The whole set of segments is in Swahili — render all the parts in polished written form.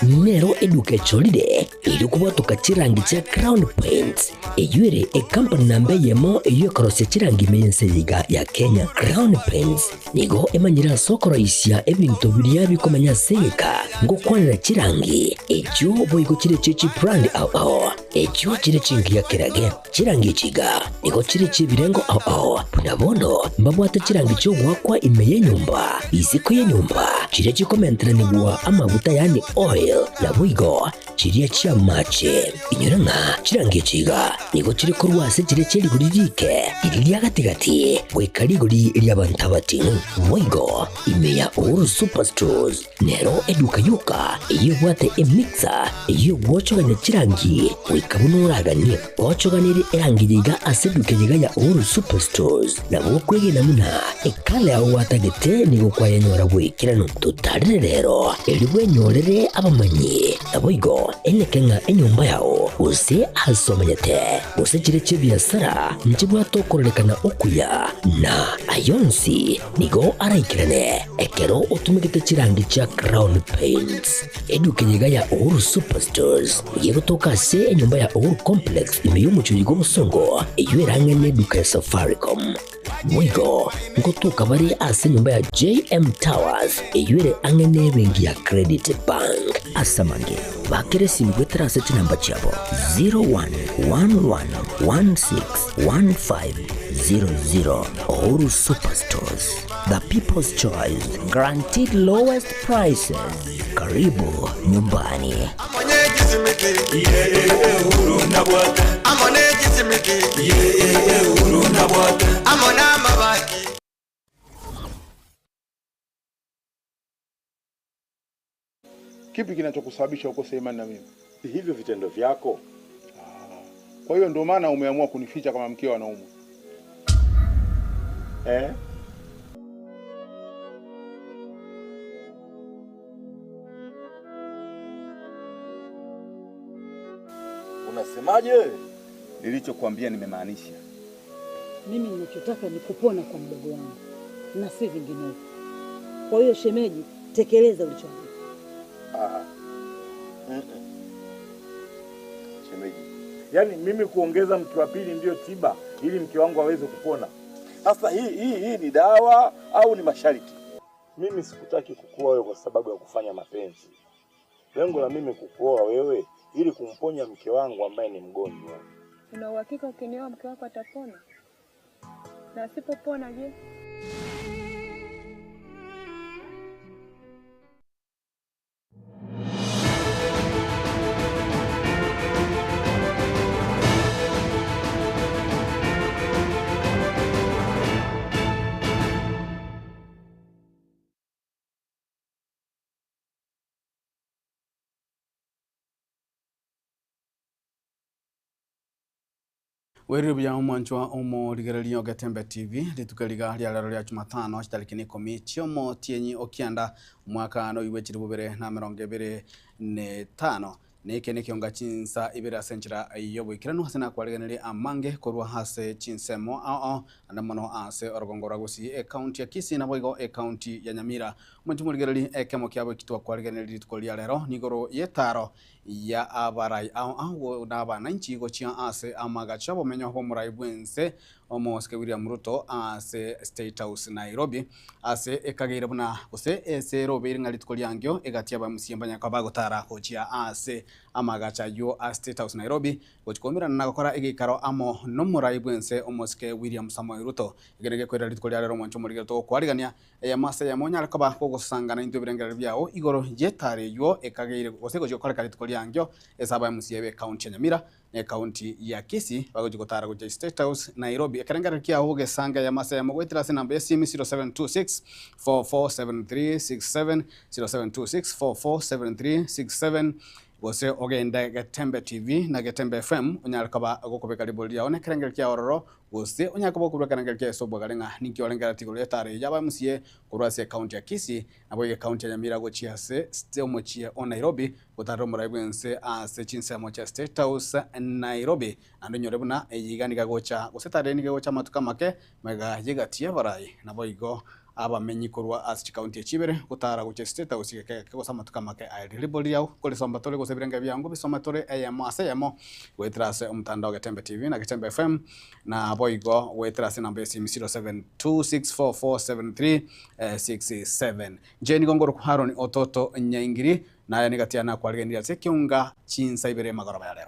nero eduka echolide ilikuwa tukachirangi cha Crown Paints eyuere company nambe yemo eyo korose chirangi meyense yiga ya Kenya. Crown Paints nigo emanyira sokoro isya ebintu biria bikomanya seka ngo kwanira chirangi echo boigo chire chichi brand ao echo chire chingi ya kirage chirangi chiga nigo chire chibirengo ao punabono mbabwate chirangi cyo gwakwa imeye nyumba iziko ye nyumba chire chikomentera nigwa amavuta yani oil na boigo chiriya chia mache inyuranga chirangi chiga nigo chire kurwase chire chiri guririke iriya gatigati gwekari guri iriya bantabati boigo imeya Uhuru Superstores nero eduka yuka iyo bwate emixer iyo gwochoganya chirangi wikabunuragani gwochoganire erangi yiga aseduke yiga ya Uhuru Superstores nabo kwegena muna ekale aho watagete nigo kwayanyora gwikirano tutarire rero elibwe nyorere abamanyi naboigo enekenga enyumba yao use asomanyete use chire chibiasara njibwa tokorelekana okuya na ayonsi nigo araikirane ekero utumikite chirangi cha Crown Paints eduke yiga ya Uhuru Superstores yego tokase enyumba ya Uhuru Complex imeyumucho yigo musongo eyueranga neduka ya Safaricom mwigo ngotuka bari ase nyumba ya JM Towers eyuere angene bengi ya Credit Bank asamange bakere simgwetera seti namba chabo 0111161500 Uhuru Superstores, the people's choice, guaranteed lowest prices. Karibu nyumbani. Kipi kinachokusababisha ukose imani na mimi? Hivyo vitendo vyako. Kwa hiyo ndio maana umeamua kunificha kama mkeo anaumwa. Unasemaje? Nilichokuambia nimemaanisha. Mimi ninachotaka ni kupona kwa mdogo wangu na si vinginevyo. Kwa hiyo shemeji, tekeleza ulichoambiwa. Shemeji, yaani mimi kuongeza mke wa pili ndio tiba ili mke wangu aweze kupona. Sasa hii ni dawa au ni masharti? Mimi sikutaki kukuoa wewe kwa sababu ya kufanya mapenzi. Lengo la mimi kukuoa wewe ili kumponya mke wangu ambaye ni mgonjwa. Una uhakika ukinioa mke wako atapona? Na asipopona je? Weru bya umwanchwa omo ligerelio Gatembe TV litukaliga lyalaro lya Jumatano tariki 10 cyomo tienyi okianda mwaka no iwechiri bubere na 2025 neke nekionga chinsa ibera senchira yobo ikirano hasena kwaleganire amange korwa hase chinsemo andamono ase orgongora gusi county ya Kisii na boigo county ya Nyamira mwanchumuri gerali ekemo kyabo kitwa kwaleganire litukolia lero nigoro yetaro ya abarai na bananchi gochia ase amagacha bomenyo ho murai bwense omoske William Ruto ase State House Nairobi ase ekageire buna gose ese robe ngali tukolyangyo egatia ba musiembanya kabago tara hochia ase amagacha yo a State House Nairobi gochikomira na gukora egikaro amo no murai bwense omoske William Samoei Ruto egerege kwera litukolya lero mwancho muri gato kwarigania ya masa ya monya akaba kugusangana into birengera byao igoro jetare yo ekageire gose gochikora kalitukolyangyo esaba musiebe county ya Nyamira ne county ya Kisii bagojikotara gocha State House Nairobi ekarengara kia hoge sanga ya masa ya mogwetira se namba SIM 0726 447367 0726 447367 gose ogenda Gatembe TV na Gatembe FM onyalakaba gokobeka libolia one karengera kia ororo gose onyakaba kubeka karengera kia sobo galenga ninki olengera tikolo yetare yaba musie kurwase county ya Kisii aboye county ya Nyamira gochia se stemochie on Nairobi gotaro muraibense ase chinsemo cha State House Nairobi andonyorebuna eyiganiga gocha gosetare nige gocha matuka make mega yigatie barai naboigo abamenyi korwa ase county echibere gutara guche state usigeke gusama tukamake airiboli yao kole somba tole gusebirenge byangu bisoma tole ayamo asayamo wetrase umtandao Gatembe TV na Gatembe FM na boigo wetrase namba simu 0726447367 Jeni Gongoro Haroni Ototo Nyaingiri na ya negatiana kwa ligendia sekiunga chinsa ibere magoroba ya leo.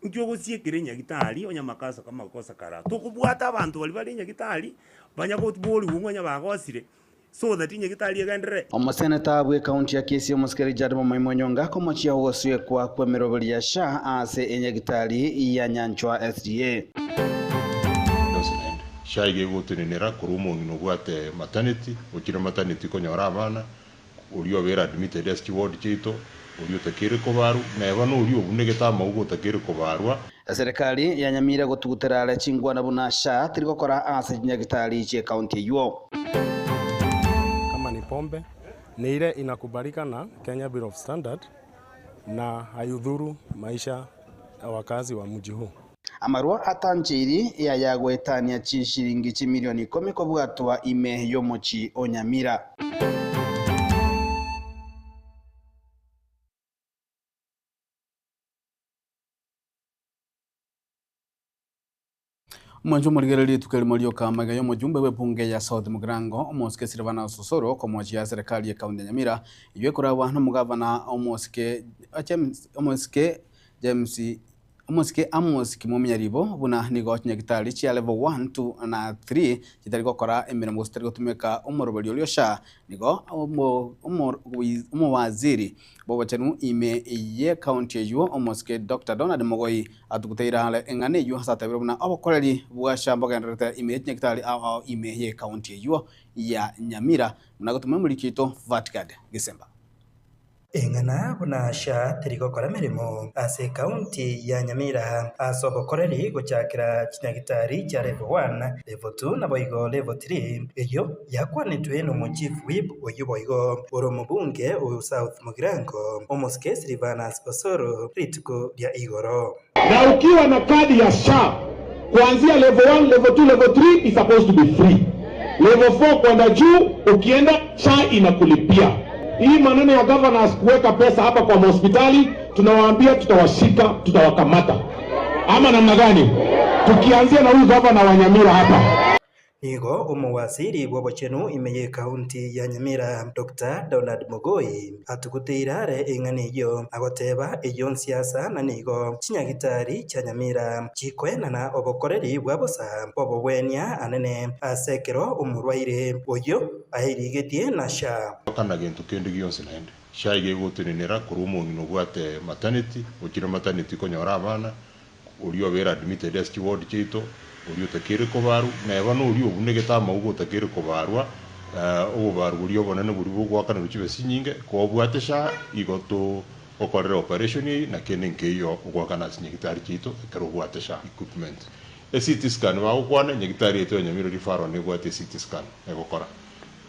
Njogo siekere nyagitari onyamakasa kama kosa kara tukubwata abantu bali nyagitari banyagotboli ungonya bagosire so that nyagitari agendere omuseneta bwe county ya Kisii omusikeri Jadimo Maimonyonga komochia ogoswe kwa kwemerobeli ya sha ase enyagitari ya Nyanchwa SDA shaige gutinira kurumo ngino gwate maternity ukira maternity konyora abana uriyo bera admitted as ward chito uriyo takire kobaru na ebano uriyo bunegeta maugo takire kobarwa serikali ya Nyamira gutugutera ale chingwa na bunasha tirigokora ase nyagitari che county yuo kama ni pombe ni ile inakubalika na Kenya Bureau of Standard na hayudhuru maisha ya wakazi wa mji huu. Amarwa atanjiri ya yagwetania chishiringi chimilioni 10 kobwatwa ime yomochi Onyamira. Mwanjo murigereri tukelimolio kamaga yo mujumbe we bunge ya South Mugrango omoske Silvana Sosoro komochi ya serikali ya kaunti ya Nyamira iwe kurawa no mugavana omoske James Amos Kimomyaribo buna nigo nyagitari chia level 1 2 na 3 kitari gokora emirimo zitari gutumika umurobeli olyosha nigo umo waziri bobo chenu ime ye county yo omoske Dr. Donald Mogoi atukuteira hale engane yo hasatabira buna abokoreri bwasha mbogendrete ime nyagitari au ime ye county yo ya Nyamira munagotume mulikito Vaticad December Engana bunasha tirigokora mirimo ase county ya Nyamira asobokoreri guchakira kinyagitari cha level 1 level 2 na boigo level 3 eyo yakwanitwe no chief whip oyo boigo oromubunge o South Mugrango omoske Silvana Sosoro ritiko ya Igoro na ukiwa na kadi ya SHA kuanzia level 1 level 2 level 3 is supposed to be free level 4 kwenda juu ukienda SHA inakulipia. Hii maneno ya governors kuweka pesa hapa kwa hospitali tunawaambia tutawashika tutawakamata ama namna gani tukianzia na huyu governor wa Nyamira hapa Nigo umuwaziri w'obochenu imeye county ya Nyamira Dr. Donald Mogoi atuguteirare eng'aniyo agoteba eyo siasa na nigo chinyagitari cha Nyamira chikwenana obokoreri bwabosa obobwenia anene asekero umurwaire oyo ahirigetie na SHA kana gintu kindi gionse nende SHA igigutinira kurumo ngino gwate maternity ukira maternity konyora abana uriyo bera admitted as ward chito uriyo takire kobaru na ebano uriyo bunegeta maugo takire kobarwa obaru uriyo bonane buri bugwakana ruchibe sinyinge ko bwate SHA igoto okorera operation na kenenkeyo ugwakana sinyigitari chito kero bwate SHA equipment CT scan ba ukwana nyigitari eto Nyamira rifaro ne bwate CT scan egokora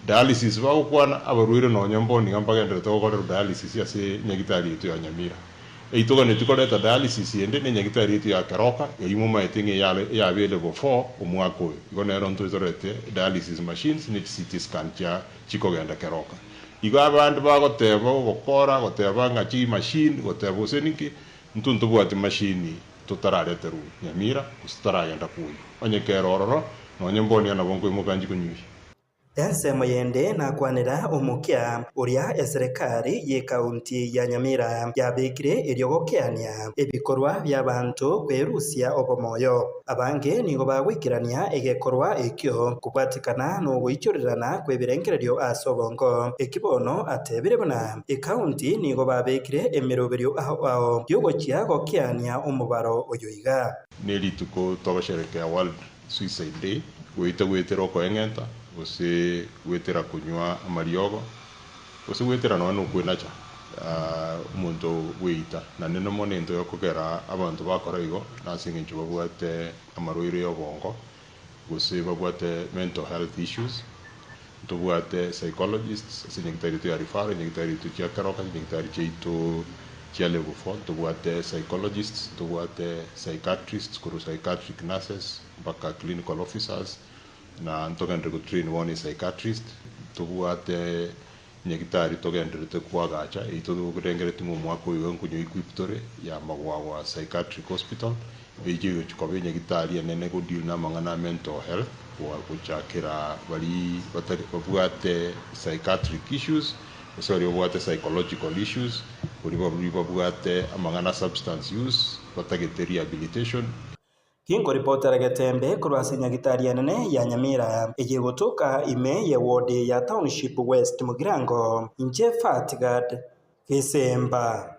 dialysis ba ukwana abaruire no nyambo ni ngamba gendere to okorera dialysis ase nyigitari eto Nyamira eitoga ne tukoreta dialysis ende ne nyagitari eto ya Keroka eyimo maetinge ya level 4 omwako igone ronto itorete dialysis machines ne CT scan cha chikogenda Keroka igo abantu bagoteba gokora goteba ngachi machine goteba useniki ntuntu bwati machine tutararete ru Nyamira kusitaragenda kuyo onye kerororo no nyemboni ana bongo imukanji kunyushi Ensemo yende na kwanira umukia uria ya serikali ye county ya Nyamira yabikire iryogokeania ebikorwa by'abantu kwerusia obomoyo abange nigo bagwikirania egekorwa ekyo kubatikana no gwichurirana kwebirengererio asobongo ekibono atebire bana county nigo babikire emiroberio aho yogochia gokiania umubaro oyoiga nelituko tobasherekea World Suicide Day gwitero ko engenta ose gwetera kunywa amariogo ose gwetera no kwinacha umuntu wita na neno monento yokogera abantu bakora igo nasinge nchuba bwate amaroire yobongo ose babwate mental health issues tubwate psychologists sinyigitari to yarifara nyigitari to chakaroka nyigitari chito chia level 4 tubwate psychologists, tubwate psychiatrists, kuru psychiatric nurses mpaka clinical officers na ntogendre kutrain one psychiatrist tubwate nyagitari togendrete kwagacha itugurengerete mu mwaka uyu nkunyo equiptore ya magwawa psychiatric hospital beje chikobe nyagitari enene go deal na mangana mental health wa kuchakira bali batari psychiatric issues sorry obwate psychological issues obwate amangana substance use batagete rehabilitation. Kingo reporter Gatembe kurwasi nyagitari yanene ya Nyamira ejegotoka ime ya ward ya Township West Mugirango nje Fatigad Kisemba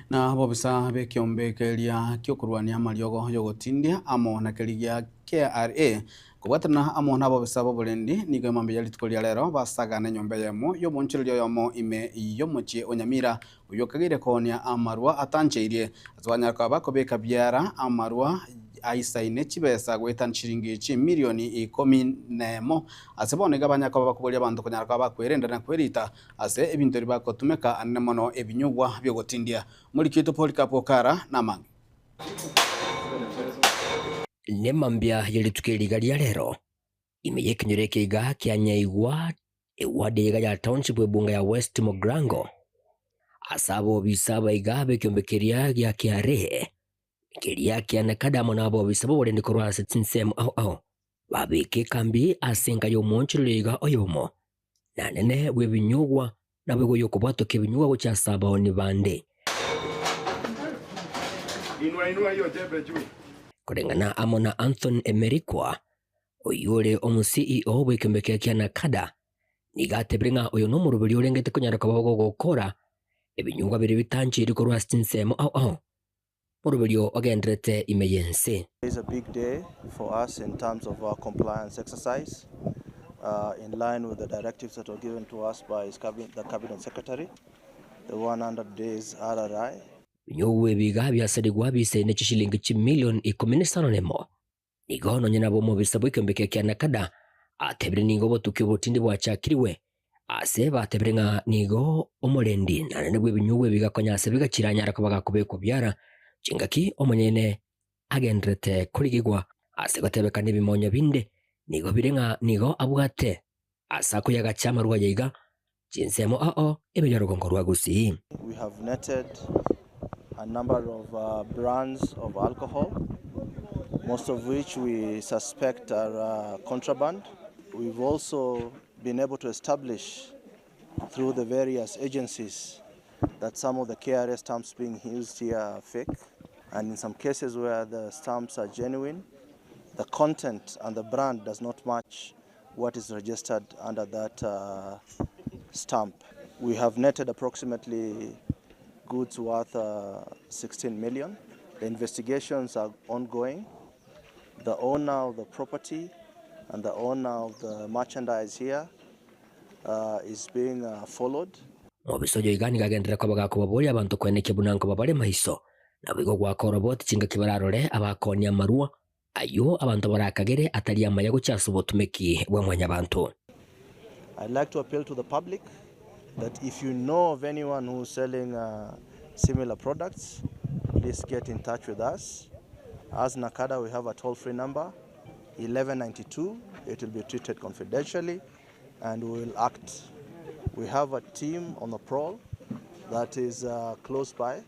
na bobisa bekiombe kelia kyokurwania mariogo yogotindia amo na keligia KRA kubwatana amo na bobisa bobolendi nigo mambe yali tukolia lero basagana nyombe yemo yo monchilio yomo ime yomochie Onyamira uyokagire konia amarwa atancheirie atwanya kwa bako beka biara amarwa aisaine chibesa gwetan shilingi chi milioni 10 asebone gabanya kwa bakubolia abantu kunyara kwa bakwirenda na kwerita ase ebintu ribako tumeka anemono ebinyugwa byogotindia muri kitu Polikapo Kara namangi nemambia yelitukeligalia lero imeyekinyereke iga kyanyaigwa ewade iga ya township ebunga ya West Mugirango asabo bisaba iga bekyombekeria gya KRA keria kyana kadamo nabo bisaba bolende korwase tinsem babike kambi asenga yo monchiliga oyomo nanene bwebinyugwa nabwo yokobwato kebinyugwa gocha saba oni bande inua hiyo jembe juu kurengana amona Anthony Emerikwa oyule omu CEO bwekembekea kyana kada nigatebrenga oyo no murubiri urengete kunyara kabago gukora ebinyugwa biri bitanjiri ko rwastinsemo murubiri ogendrete imeyense. It is a big day for us in terms of our compliance exercise in line with the directives that were given to us by the cabinet secretary, the 100 days RRI. Binyugwa biga byasadigwa bise ne chishilingi chi milioni 15 nemo nigono nyina bo mubisa bwekembekea kyana kada atebre ningo botuke botindi bwachakiriwe ase batebrenga nigo omolendi nanene bwe binyugwa bigakonyase bigakiranyara kubaga kubeko byara chingaki omonyene agendrete kurigigwa ase batebeka nibimonyo binde nigo birenga nigo abwate asako yagachama rwa yiga chinsemo ebiyarugongo rwa gusi. We have netted a number of brands of alcohol, most of which we suspect are contraband. We've also been able to establish through the various agencies that some of the KRA stamps being used here are fake, and in some cases where the stamps are genuine, the content and the brand does not match what is registered under that stamp. We have netted approximately goods worth 16 million. The investigations are ongoing. The owner of the property and the owner of the merchandise here is being followed. Obisojo igani gagendera kwa bagako baboli abantu kweneke bunanko babale mahiso nabigo gwako robot chinga kibararore abakonya marua ayo abantu barakagere atali amaya gucyasa ubutumeki bwa mwanya abantu. I'd like to appeal to the public that if you know of anyone who's selling similar products, please get in touch with us. As Nakada, we have a toll-free number, 1192. It will be treated confidentially and we will act. We have a team on the prowl that is close by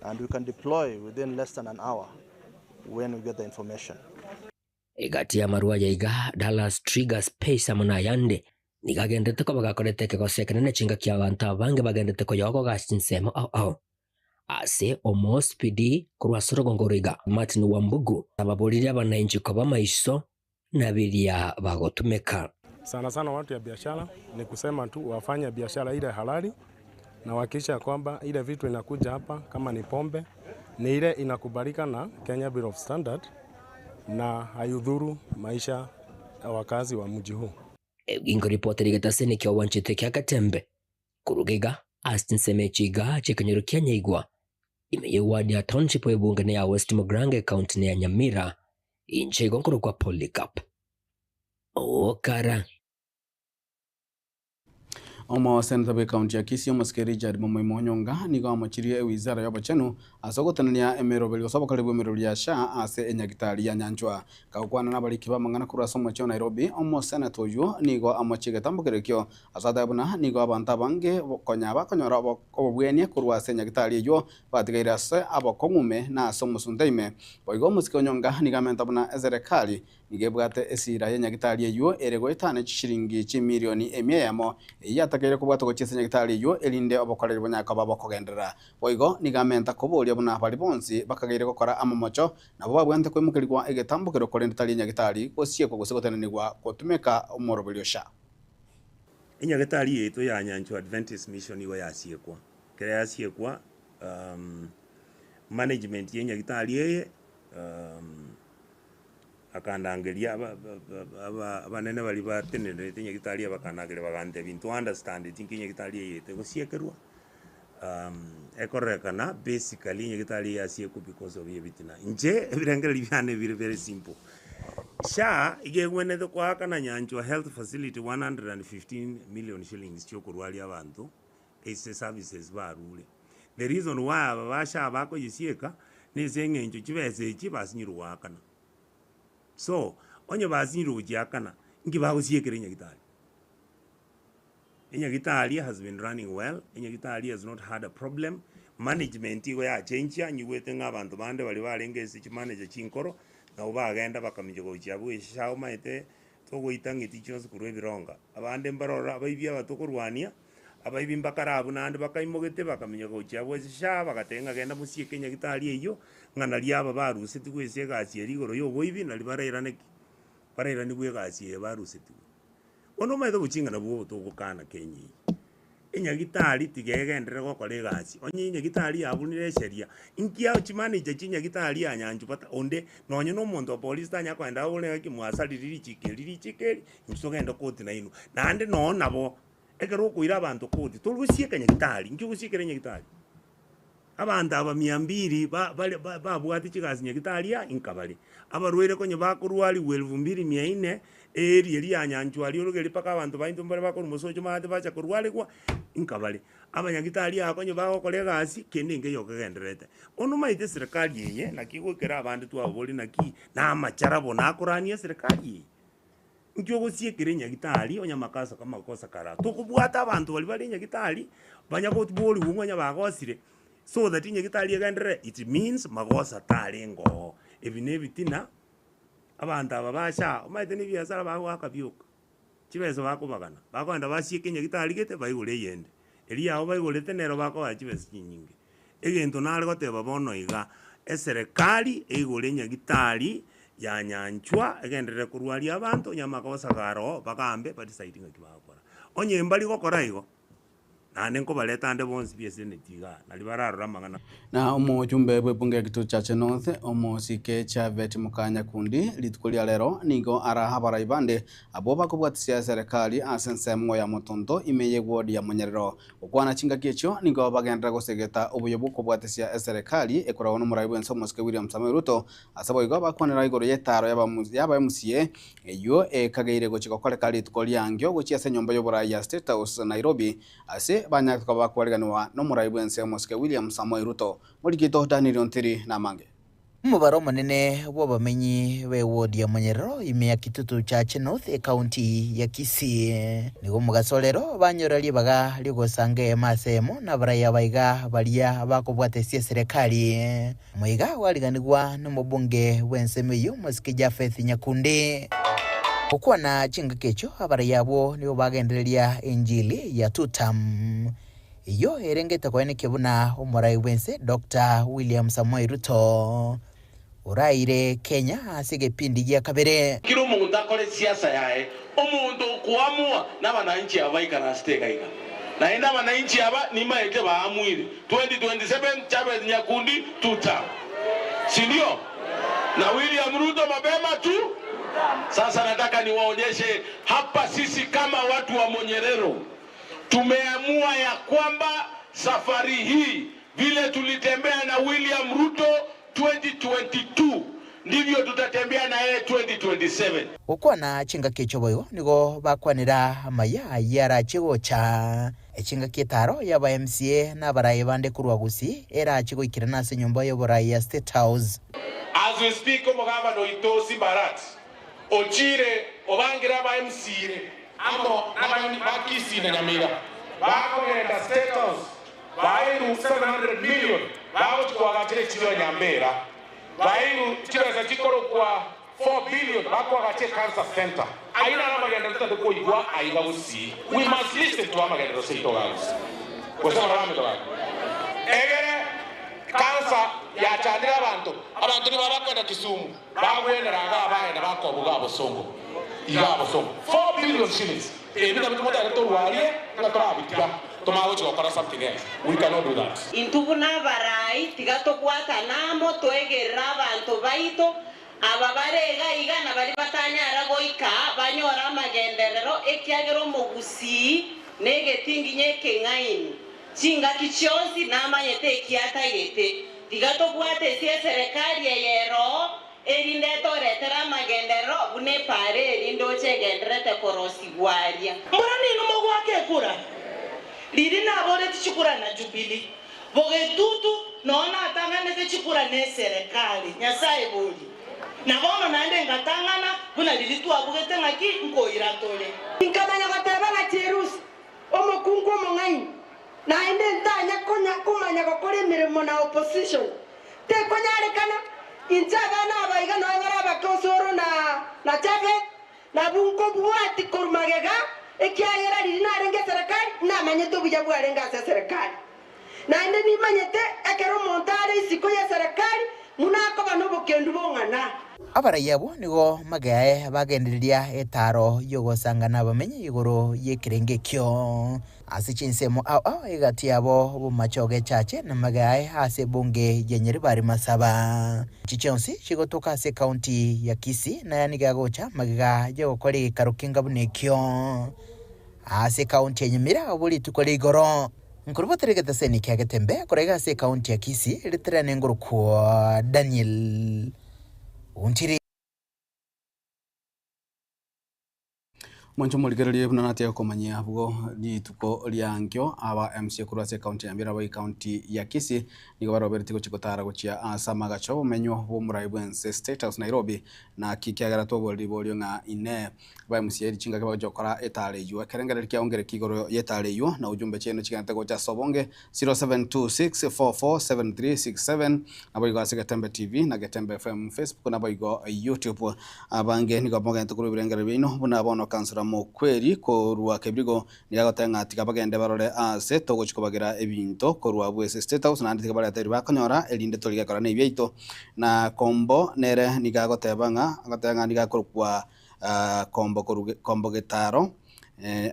and we can deploy within less than an hour when we get the information. Igati ya marua ya iga Dallas Trigger Space amuna yande nigagendete ko bagakorete ke kosekenene chinga kya abantu abange bagendete ko yogo gashinsemo ase omospidi kurwasoro gongoriga Martin Wambugu ababoliri abananchi ko bamaiso nabiria bagotumeka. Sana sana watu ya biashara ni kusema tu wafanya biashara ile halali na wakisha kwamba ile vitu inakuja hapa kama ni pombe ni ile inakubalika na Kenya Bureau of Standard na hayudhuru maisha ya wakazi wa mji huu. Ingo reporter igatase kya wanchite kya Katembe kurugega Astin Semechiga chikanyoro kya nyaigwa imeyewadi ya township ebunga ya West Mugirango county ya Nyamira inche gonkoro kwa Polikapo Kara. Omo Senator be county ya Kisii Omoske Richard Monyonga nigo amochirie wizara y'obochenu asogotanania emeroberi osobo karibu emeroberi ya SHA ase enyagitari ya Nyanchwa kakwana nabariki bamangana kurasa omoche Nairobi. Omo Senator oyo nigo amochige tambukerekyo asadabuna nigo abantu abange konyaba konyora obobwenie kurwa ase enyagitari eyo batigaire ase abokongume na ase omosunteime boigo Omoske Onyonga nigamenta buna ezerekali nigebwate esira y'enyagitari eyo eregoetane chishiringi chimilioni 100 yatakaire kubwata gochese nyagitari eyo elinde obokoreri bonyaka babokogenderera boigo nigamenta koboria buna bali bonsi bakagaire gokora amamocho nabo babwante kwemukirwa egetambukiro korendetari nyagitari gosieko gosegotananirwa gotumeka omorobelio SHA enyagitari yetu ya Nyanchwa Adventist Mission igo yasiekwa kere yasiekwa management y'enyagitari eye akandangeria abanene bali batenere enyagitari abakanagire bagante bintu understand tinki enyagitari yete gosiekerwa ekorekana basically enyagitari yasieku because of yebitina nje ebirengere byane biri very simple SHA igegwenete kwa kana Nyanchwa health facility 115 million shillings chokurwali abantu ese services barule the reason why abasha bako yisieka nezengenjo kibese kibasinyirwa kana so onye bazinyiru ujiakana ngibagosiekere enyagitari enyagitari has been running well enyagitari has not had a problem management igo ya change nyigwete ng'abantu bande bali barengese kimanager chinkoro na ubagenda bakamije gochiabu SHA maite togoitangiti cyose kurebironga abande mbarora abaibya batokorwania abaibi mbakarabu nande bakaimogete bakamenya gochiabu SHA bagatenga genda musieke enyagitari eyo ngana liaba baruse tigwese gasi erigoro yo boibi na libarerane barerane bwe gasi baruse tigwe ono maitho buchinga na bwo togokana kenyi enyagitari tigegendere gokore gasi onye enyagitari yabunire sheria inkia chimanager chinyagitari ya Nyanchwa bata onde nonye no muntu police tanya kwenda ule kimwasaliriri chikeri nsogenda koti na ino nande no nabo ekero kuira abantu koti tolusieka nyagitari nkigusiekere nyagitari abantu aba 200 babwati chigasi nyagitari ya inkabali abarwere konye bakurwali 2400 eri ya Nyanchwa liorogeri paka abantu baintu mbere bakuru musojo mate bacha kurwali kwa inkabali abanyagitari akonye bagokore gasi kende ngeyo kagenderete ono maite serikali yenye nakigokera abantu twaboli naki na amacharabo nakurania serikali nkyo gosiekere nyagitari onyamakasa kama kosa kara tukubwata abantu bali nyagitari banyagotboli bumwanya bagosire so that nyagitari yagendere it means magosa tarengo ebinebitina abantu ababasha maite ni biasara bago akabyuka chibezo bakubagana bakwenda basieke nyagitari gete bayigure yende elia abo bayigurete nero bako achibese nyingi egento nale goteba bono iga eserikali eigure nyagitari ya Nyanchwa egendere kurwali abantu nyamakosa garo bagambe badisaidinga kibakora onye mbali gokora igo nane nko baleta ande bonsi biese netiga nalibararura mangana na omujumbe bwebunge gitu chache north omosike Chaveti Mukanya kundi litukulia lero nigo arahabara ibande abo bakubwatisia serikali asensemo ya Motonto imeye ward ya Munyerero okwana chinga kicho nigo bagendera gosegeta obuyobo kubwatisia serikali ekora no muraibu enso Omoske William Samoei Ruto asabo igo bakwanira igoro yetaro yaba MCA eyo kagaire gochiko kole kali tukolia ngyo gochia se nyomba yobora ya State House Nairobi ase banyaka bakwareganwa no muraibu enso Omoske William Samoei Ruto Mulikito Daniel Ontiri na mange Mubaro munene w'abamenyi be ward ya Munyerero imya kitutu cha North County ya Kisii nigo mugasolero banyorali baga ligosange masemo na baraya baiga balia bakobwatesia serikali muiga waliganirwa n'umubunge w'ensemeyo Omoske Japheth Nyakundi okuwa na chinga kecho abaraya bo nibo bagendereria injili ya tutam iyo erengeta kwene kebuna omorai wense Dr. William Samoei Ruto uraire Kenya asige pindi ya kabere kiro mundu akore siasa yae omundu kuamua na wananchi abaikana steka iga na enda wananchi aba ni maete baamwire 2027 Chavez Nyakundi tuta sindio na William Ruto mapema tu sasa nataka niwaonyeshe hapa sisi kama watu wa Munyerero tumeamua ya kwamba safari hii vile tulitembea na William Ruto 2022 ndivyo tutatembea na yeye 2027. Ukwana chinga kichoboyo nigo bakwanira amaya yara chigocha echinga kitaro yaba MCA na barayi bande kurwagusi era chigo ikirana se nyumba yo barayi ya State House. As we speak, omugamba no itosi barat ochire obangira ba MCA amo nabani bakisi na Nyamira bakogenda State House bairu 700 million babo tukwagachire chiro Nyambera bairu chiro chikoro kwa 4 billion bakwagache cancer center aina na magenda tutako igwa aiga busi. We must listen to amagenda to say to us kwesa marame to egere cancer ya chandira abantu ni babakwenda Kisumu bagwendera abaye nabakobuga abosongo iga abosongo 4 billion shillings ebina bitumota to walie na twabikira tomago chokora something else. We cannot do that. Intubuna barai tigato kwata namo toegerera abantu baito ababarega igana bari batanyara goika banyora magenderero ekyagero mugusi negetinginye kengaini chinga kichonzi namanyete kiata yete tigato kwate sie serikali yero erinde toretera magendero bune pare erindo chegenderete korosi gwaria murani numo gwake kura liri nabore tichikura na Jubilee bogetutu naona atangane se chikura ne serikali nyasaye boli na bono nande ngatangana buna liri tu abugete ngaki nko iratole inkamanya gateba na Cherusi omukungu omongai na ende ntanya konya kumanya gokore mirimo na opposition te konyare kana injaga na baiga no ngara bakosoro na chabe na bunko buati kurmagega ekiagera liri na renge serikali na manyeto buja bwarenga sa serikali na ende ni manyete ekero montare isiko ya serikali munako bano bokendu bongana abarayabo nigo magaye bagendereria etaro yogosangana bamenye igoro yekirenge kyo asichinsemo ao igati yabo bumachoge chache na magaye ase bunge yenyeri bari masaba chichonsi chigotoka se county ya Kisii na yaniga gocha magaga yogokore karukinga bunekyo ase county ya Nyamira buli tukole igoro nkuruboterega taseni kyagetembe korega se county ya Kisii litrane nguru kwa Daniel Untiri Mwancho muligererie buna natia komanyia bwo lituko liangyo aba MC kurwase county ya Nyamira county ya Kisii nigo baroberti gochikotara gochia asama gacho umenyo bo muraibwense State House Nairobi na kikiagara to bolio nga ine ba MC echinga ke bajokora etale yu kerengere kiaongere kigoro yetale yu na ujumbe cheno chikanta gocha sobonge 0726447367 abo go Gatembe TV na Gatembe FM Facebook na abo YouTube abange nigo boga ntukuru birengere bino buna bono kansura mo kweri ko ruwa kebrigo nigagotenga atika bagende barore ase togochikobagira ebinto ko ruwa bwese State House na ndika barateri bakonyora elinde toliga korana ibyeito na kombo nere nigagotebanga agotenga nigakorwa kombo getaro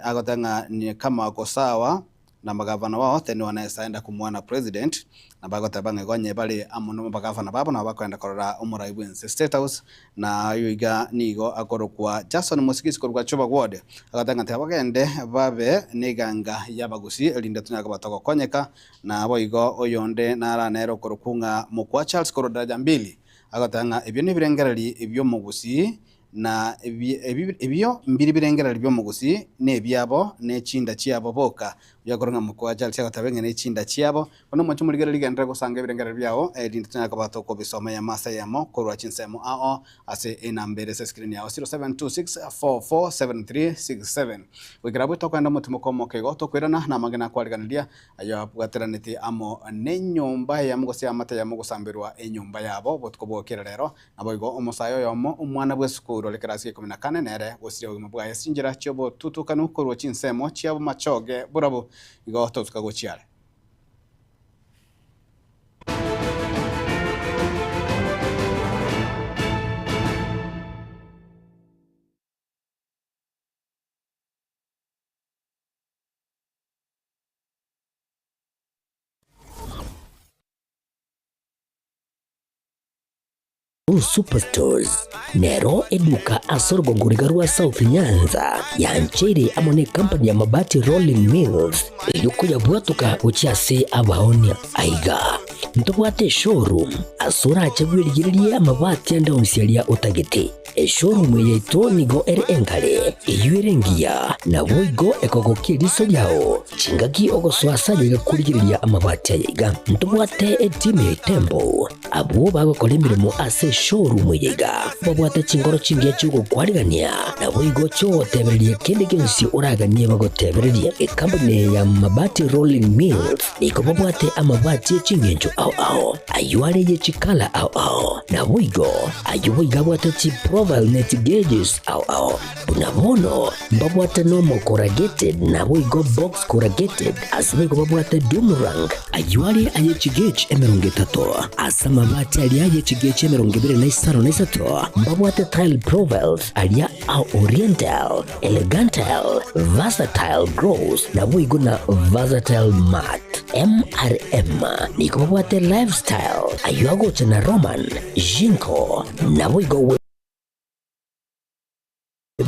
agotenga ni kama ko sawa na magavana wao teni wanaenda kumwana president na bagotabanga gonye bali amuno bagavana babo na bakwenda korora umuraibwense State House na yuiga nigo akorokwa Jason Musigisi korwa choba ward agatanga tabagende babe neganga yabagusi elinde tunyaga batoko konyeka na boigo oyonde nara nero korokunga mukwa Charles korodaja 2 agatanga ibyo nibirengerali ibyo mugusi na ebyo mbiri birengera libyo mugusi ne byabo ne chinda cyabo boka byakoronga mukwa Charles agatabenge ne chinda cyabo ono mwacho muligera ligenda gusanga birengera byabo edinda tanya kabato ko bisoma ya masa yamo korwa chinsemo ao ase enambere se screen yao 0726447367 wigirabo tokwenda mutumo komo kego tokwirana na magana kwaligandia ayo bwateranete amo ne nyumba ya mugosi amata ya mugusambirwa enyumba yabo botkobokerera rero naboigo omusayo yomo umwana bwesuku rolekerasi 14 nere gosirio gimabwa yasinjira cyobo tutukanu korwa chinsemo cyabo machoge burabo igo tukagochiare Superstores nero eduka asorgo ngurigarua South Nyanza ya nchiri amone company ya mabati Rolling Mills yuko ya bwatuka uchiase abaonia aiga ntobwate showroom asura achagwirigirie amabati anda unsialia utagete showroom yeto nigo engale iyuerengia na boigo ekogokie riso yao chingaki ogoswasa yiga kurigiriria amabati yiga ntobwate team tembo abo bagokora imirimo ase showroom yiga babwate chingoro chingiye chugo kwarigania na boigo cho tebererie kende gensi uraganie bagotebererie company ya mabati Rolling Mills niko babwate amabati chingenjo ao ayuare ye chikala ao na boigo ayuiga bwate chi profile net gauges ao unabono babwate normal corrugated na boigo box corrugated asibego babwate Dumarang ayuare aye chigage emerongetato asama mabati ali aye chigage emerongibire na isaro na isato babwate tile profiles alia au oriental elegantal versatile gross na boigo na versatile mat MRM niko babwate lifestyle ayuago chana Roman Jinko na boigo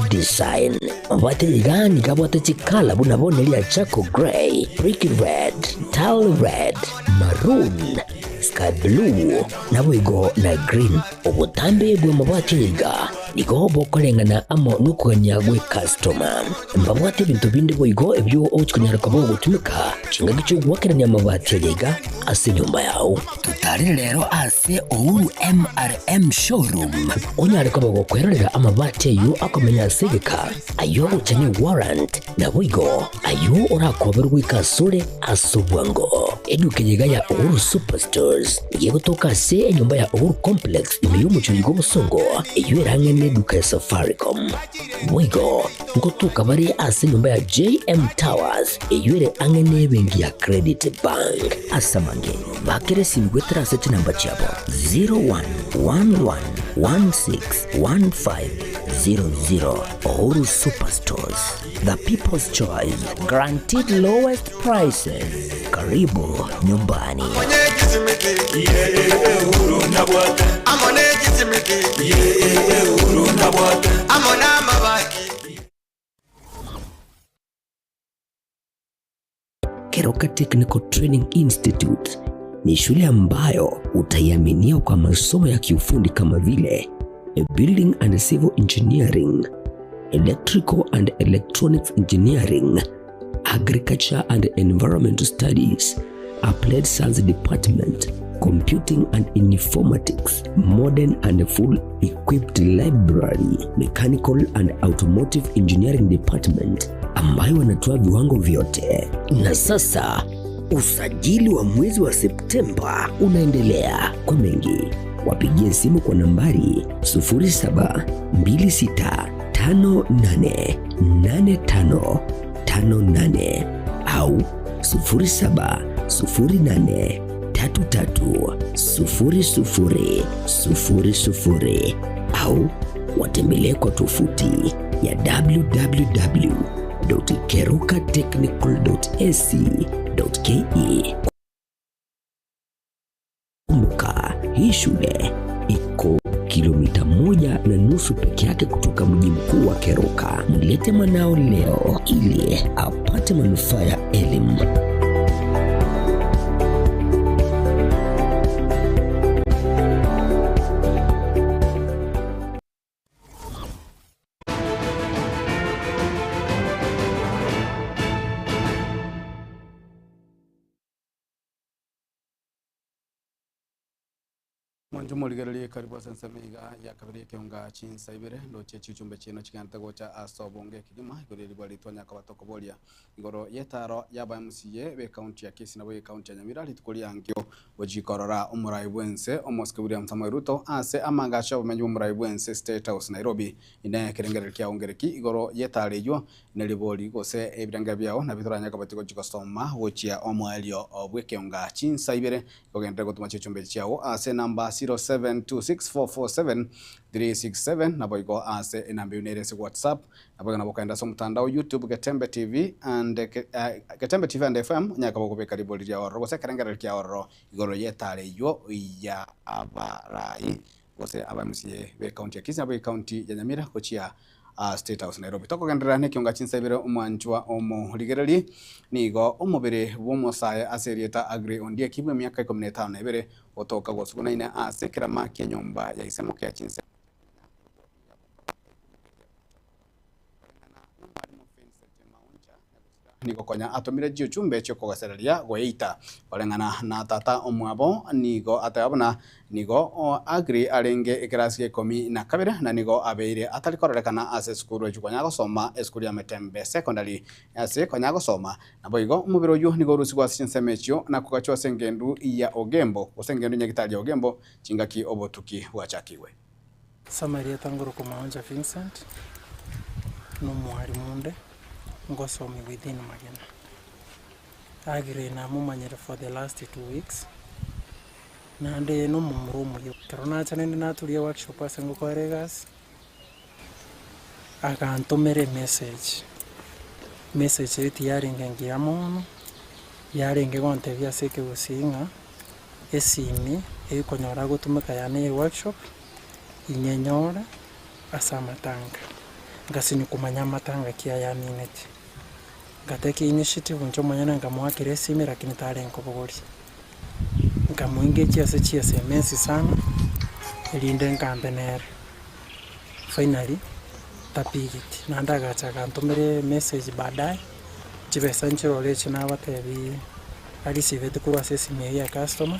design babwate ligani kabwate chikala bunabone lia Chaco Grey, Brick Red, Tile Red, Maroon, Sky Blue na boigo na Green obutambe bwe mabwate liga niko bokolengana amo nukuganya gwe customer mbabwate bintu bindi boigo ebyo ochikunyara kabo gutumika chinga gicho gwakeranya mabwate liga ase nyumba yao tutari rero ase Uhuru MRM showroom onyare kabo gukwerera amabwate yu akomenya segeka ayo uchane warrant na boigo ayo orakoberwa ikasure asobwango eduke yiga ya Uhuru Superstores igiye gutoka se enyumba ya Uhuru Complex imiyumucho yigo busongo iyo erangene eduka ya Safaricom boigo ngotuka bari ase nyumba ya JM Towers iyo ere angene bengi ya Credit Bank asamange bakere simgwetera se namba chabo 0111161500 Uhuru Superstores, the people's choice, guaranteed lowest prices. Karibu nyumbani. Keroka Technical Training Institute ni shule ambayo utaiaminia kwa masomo ya kiufundi kama vile Building and Civil Engineering, Electrical and Electronics Engineering, Agriculture and Environmental Studies, Applied Science Department, Computing and Informatics, Modern and Full Equipped Library, Mechanical and Automotive Engineering Department, ambayo wanatoa viwango vyote. Na sasa usajili wa mwezi wa Septemba unaendelea. Kwa mengi wapigie simu kwa nambari 0726588558 au 0708330000 au watembelee kwa tovuti ya www.kerokatechnical.ac.ke. Kumbuka, hii shule iko kilomita 1.5 peke yake kutoka mji mkuu wa Keroka. Mlete mwanao leo ili apate manufaa ya elimu. Mwanjumo ligarali karibu sansa meiga ya kabiri kionga chinsa ibere ndo chechi chumbe chino chikanta gocha asobonge kigima igoreli bali tonya kabatoko bolia igoro yetaro yaba MCA be county ya Kisii na be county ya Nyamira litukuli angyo wajikorora umurai bwense omoske William Samoei Ruto ase amangasha bumenyi umurai bwense State House Nairobi ine kerengere kya ongereki igoro yetarejo neliboli gose ebiranga byao na bitoranya kabatiko chikostoma wochia omwelio obwe kionga chinsa ibere kogenda gotuma chumbe chao ase namba 0726447367 na boigo ase inambi unerese WhatsApp na boigo nabokaenda so mtandao YouTube Getembe TV and Getembe TV and FM nyaka bokobe karibu lya oro gose karengera kya oro igoro yetare yo ya abarai gose abamusie be county ya Kisii be county ya Nyamira gochia State House Nairobi tokogendera ne kionga chinsebere umwanchwa omuhurigereri nigo umubere bw'umusaye aserieta Agri Ondie kibwe myaka 15 na ibere otoka gosuguna ine asekera makia nyumba ya isemo kya chinse nigo konya atomire jio chumbe chyo kogasereria goita olengana na tata omwabo nigo atabona nigo Agri arenge ekerasi 12 na nigo abeire atarikorekana ase skuru ejukonya gosoma eskuru ya Metembe secondary ase konya gosoma nabo igo umubiro yu nigo rusigwa sinsemechyo na kugachwa sengendu ya Ogembo osengendu nyagitali ya Ogembo chingaki obotuki wachakiwe Samaria tangoro kumaonja Vincent no mwalimunde ngosomi within Magena. Agri na mumanyere for the last 2 weeks. Na ande no mumurumu yo. Karona chane na tulia workshop asengo kwa regas. Akantomere message eti yaringe ngiamono. Yaringe gonte vya seke usinga. Esimi ekonyora gutumika yane workshop inyenyora asamatanga. Ngasini kumanya matanga kia ya minute. Gateki initiative njo manyana ngamwakire simi lakini tare nkobogori. Ngamuinge chia semensi sana. Elinde nkambenere. Finally tapigiti. Nandaga chaka ntomere message baadaye. Chibesa nchiro leche na batebi alisivete kurwa simi ya customer.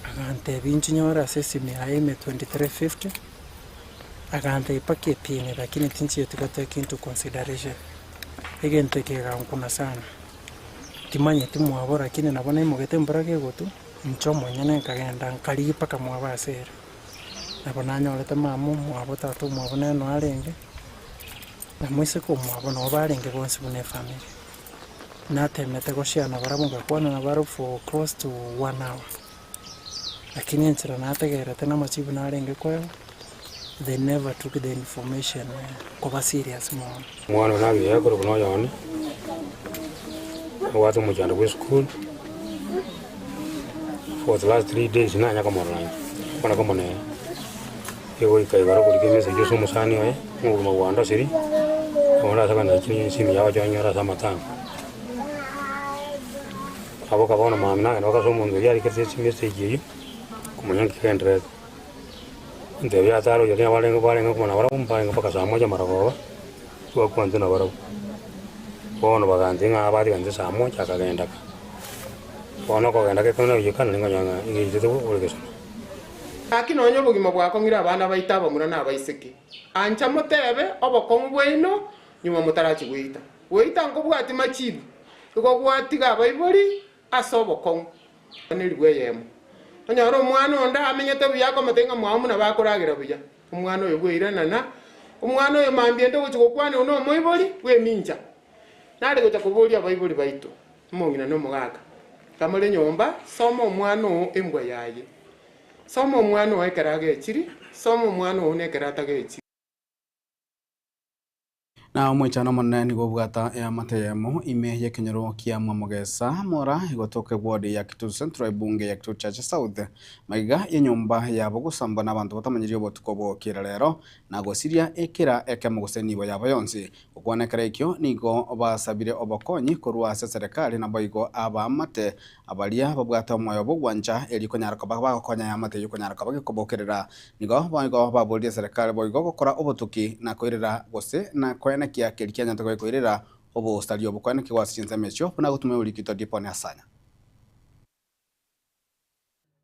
Agante binchinyora simi ya M2350. Agante ipake pini lakini tinchi yetu take into consideration. Egente kega nkuna sana. Timanye timwabo lakini nabona imugete mbarage gotu nchomo nyane kagenda nkali paka mwabasera. Nabona nyolete mamu mwabo tatu mwabo no arenge. Na mwise ko mwabo no barenge bonse bune family. Natemete goshiana baramunga kwana na baro for close to 1 hour. Lakini nchira nategera tena machibu na arenge kwa they never took the information kwa serious more. Mwana na biya ko kuno yone. Watu mujanda we school. For the last 3 days na nyaka morana. Kuna kama ne. Yego ikai baro ko dikeme se joso musani oye. Ngo mawanda siri. Ona saka na chini simi yawa jonyora sama tang. Abo kabona mamna no ka so mundu yari kese message yi. Kumanya kendre. Ndewe ataro yone walengo kumana wara kumpango paka saa moja maragoba kwa kwanza na wara kono bagandi nga abari ganze saa moja akagenda kono ko genda ke kono yikana nganyanga ingije to ulegeso akino onyo bugima bwako ngira abana baitaba muna na baiseke ancha mutebe obokongu bwino nyuma mutarachi weita ngo bwati machibu ko bwati ga baibori asobokongu ni rweyemo Onyaro mwana onda amenyete biyako matenga mwamu na bakuragira buya. Umwana oyo bwirana na umwana oyo mambiende guchikokwane uno moibori we minja. Nari gocha kuboria baibori baito. Mungina no mugaka. Kamale nyomba soma umwana o embwa yaye. Soma umwana o ekerage chiri, soma umwana o nekerata gechi. Na mwichano monene gobwata ya mateyemo ime ya kenyero kia mwamogesa mora igotoke ward ya Kitutu Central bunge ya Kitutu Church South maiga ya nyumba ya bogusamba n'abantu batamanyiriyo botukobo kiralero na gosiria ekera ekemuguseni bo yabo yonse ukwanekera ikyo nigo basabire obokonyi korwa serikali na boigo abamate abalia babwata omoyo bogwanja eliko nyarako bakonya ya mate yuko nyarako bagikobokerera nigo boigo baboldia serikali boigo gukora obotuki na koirera gose na kwena kia kelikia nyantako koirera obo stadio bokwana kiwasinza mecho na gutume ulikito dipone asanya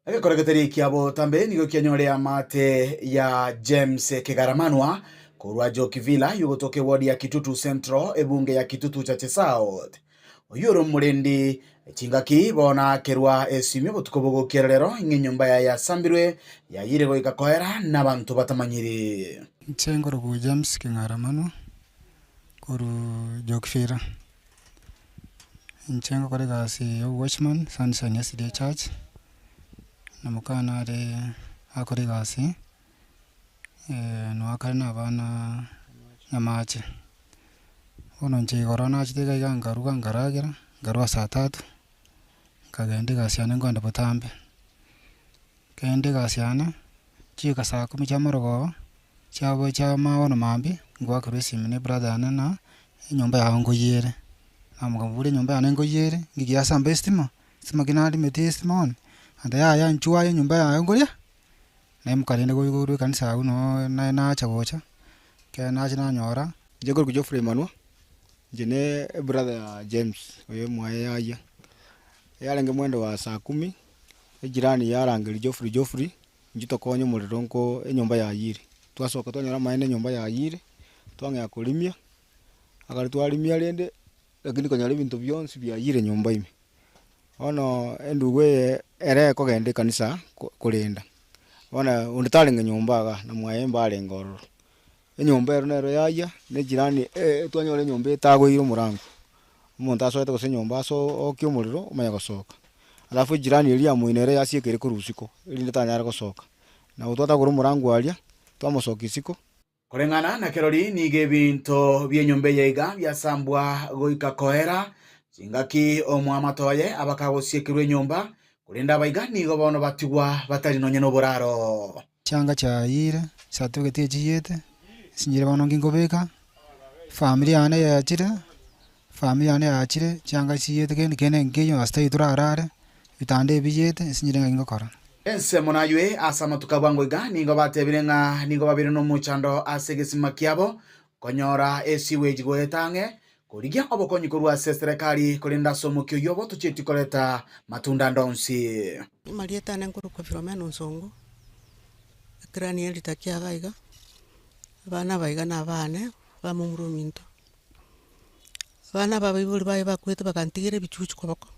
Ege koregeteri kiabo tambe nigo kianyorea mate ya James Kigaramanwa kurwa Jokivila yugotoke wadi ya Kitutu Central ebunge ya Kitutu Church South oyuro murendi chingaki bona kerwa esimi botukobogo kerero nyumba ya sambirwe ya yirego ikakoera n'abantu batamanyiri Ncengoro ku James Kigaramanwa kuru Jokivila Nchengo kore gasi watchman Sunshine SDA Church namukana ari akore gasi no akari n'abana nyamache ono nje korona achitega igangaruka ngaragira ngarwa saa 3 kagende gasiane ngonda butambe kende gasiane chika saa 10 cha morogo chabo cha maono mambi ngwa kurisimu ne brother na nyumba ya ngoyere amugabule nyumba ya ngoyere ngigia samba stima kinali metistimon anda ya nchua nyumba ya ngoria na mukarinde goyiguru kanisa uno na chagocha ke na china nyora jegor Geoffrey Manwa jene brother ya James oyo mwaye yaya yarenge mwendo wa saa 10 ejirani yarangiri Geoffrey njito konyo muriro nko enyumba ya yiri twasoka twanyora maene nyumba ya yiri twangya kulimia akari twalimia rende lakini konyara bintu byonsi bya yire nyumba ime ono endugwe ere kogende kanisa kulinda ona unditalinga nyumba ga na mwaemba alengoro enyumba ero nero yaya ne jirani twanyore nyumba itago iro murango umuntu asoete gose nyumba so okyo muriro umanya gosoka alafu jirani elia muinere yasiekere kurusiko ili nditanyara gosoka na utota guru murango alia twamosoka isiko kurengana na kerori nige binto byenyumbe yega byasambwa goika kohera chingaki omwamatoye abakagosiekirwe nyumba kulinda baiga nigo bono batigwa batari nonye no buraro changa cha yire satugete chiyete sinyire bono ngingobeka familia ane yachire changa chiyete kene ngeyo astai turarare bitande biyete sinyire ngingokora ense monaywe asama tukabwango iga nigo batebirenga nigo babire no muchando asegesima kiabo konyora esiwe jigoetange kurigia obokonyi kurwa serikali kulinda somukyo yobo tucheti koleta matunda ndonsi Marieta nenkuru kwa Filomeno Nsongo krani elitakia gaiga bana baiga na bane bamumuru minto bana babibuli baye bakwete bakantigire bichuchu koboko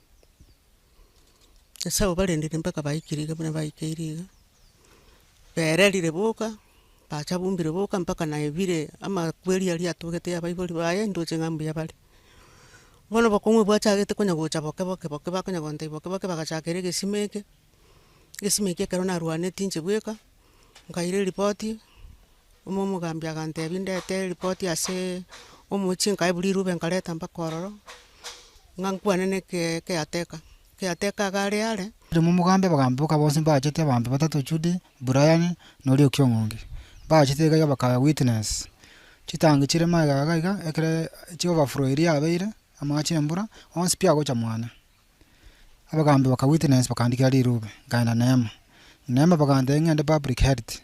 sasa balendire mpaka bayikiriga bana bayikiriga berelire boka bachabumbire boka mpaka na ebire ama kweli ali atogete ya bayibuli baye ndoche ngambu ya bali bono bakomwe bwachagete konya gocha boke bakonya gonte boke bagachakere gesimeke karona ruane tinje bweka ngaire ripoti umomo gambia gante bindete ripoti ase omuchi nkaibuli rube nkaleta mpakororo ngankwanene ke ateka gare yale mu mugambe bagambuka bose mbachete bambe batatu Judy Brian nori okyongonge bachete ga baka witness chitangi chire maga ekere chiova froiria abeire amachi mbura onsi pia gocha mwana abagambe baka witness bakandika rube ngana nema bagande ngende public health